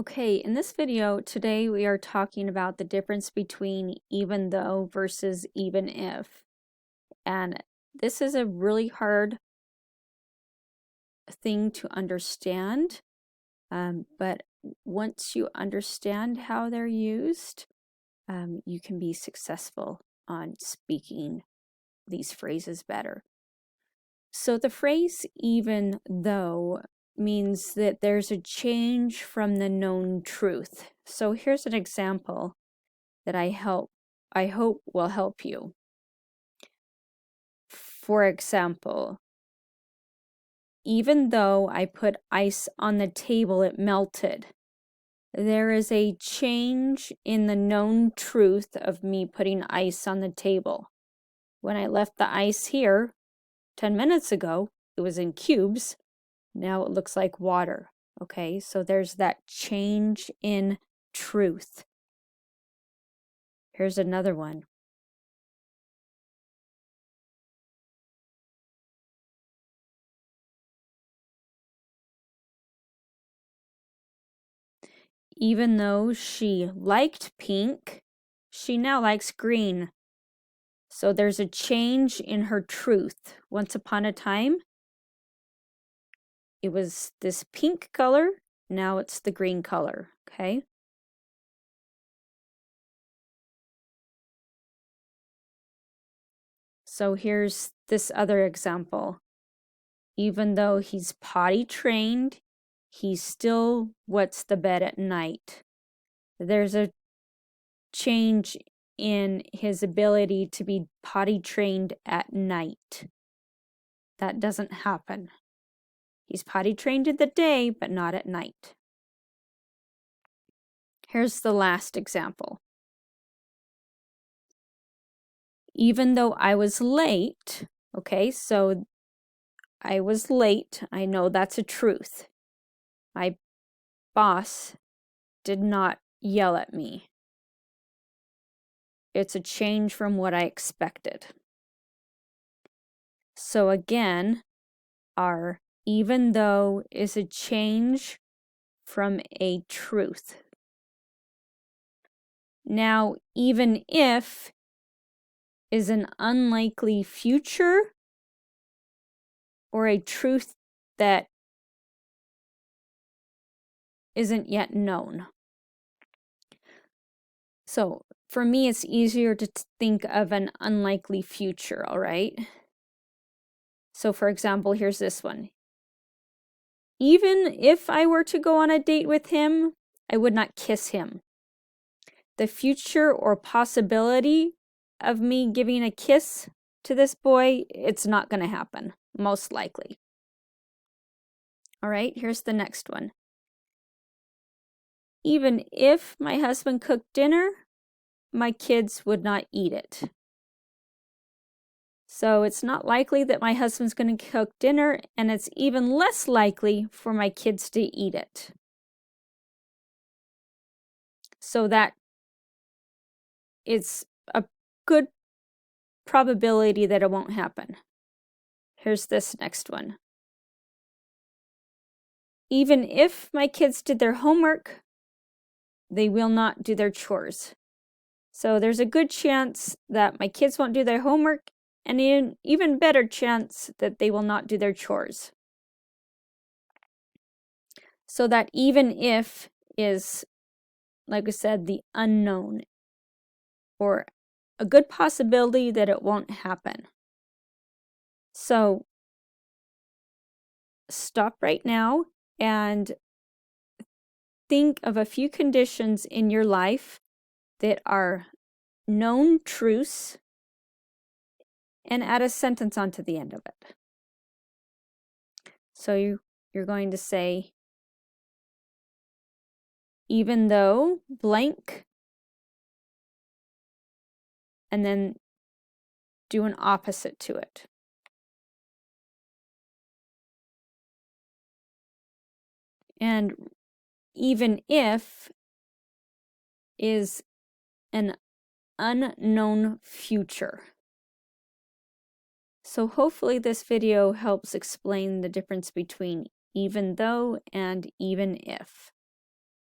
Okay, in this video today we are talking about the difference between even though versus even if. And this is a really hard thing to understand, but once you understand how they're used, you can be successful on speaking these phrases better. So the phrase even though means that there's a change from the known truth. So here's an example that I hope will help you. For example, even though I put ice on the table, it melted. There is a change in the known truth of me putting ice on the table. When I left the ice here 10 minutes ago, it was in cubes. Now it looks like water. Okay, so there's that change in truth. Here's another one. Even though she liked pink, she now likes green. So there's a change in her truth. Once upon a time, it was this pink color. Now it's the green color, okay? So here's this other example. Even though he's potty trained, he still wets the bed at night. There's a change in his ability to be potty trained at night. That doesn't happen. He's potty trained in the day, but not at night. Here's the last example. Even though I was late, okay, so I was late. I know that's a truth. My boss did not yell at me. It's a change from what I expected. So again, our even though is a change from a truth. Now, even if is an unlikely future or a truth that isn't yet known. So for me, it's easier to think of an unlikely future, all right? So for example, here's this one. Even if I were to go on a date with him, I would not kiss him. The future or possibility of me giving a kiss to this boy, it's not going to happen, most likely. All right, here's the next one. Even if my husband cooked dinner, my kids would not eat it. So it's not likely that my husband's going to cook dinner, and it's even less likely for my kids to eat it. So that it's a good probability that it won't happen. Here's this next one. Even if my kids did their homework, they will not do their chores. So there's a good chance that my kids won't do their homework, and an even better chance that they will not do their chores. So that even if is, like I said, the unknown, or a good possibility that it won't happen. So stop right now and think of a few conditions in your life that are known truths and add a sentence onto the end of it. So you're going to say, even though blank, and then do an opposite to it. And even if is an unknown future. So hopefully this video helps explain the difference between even though and even if.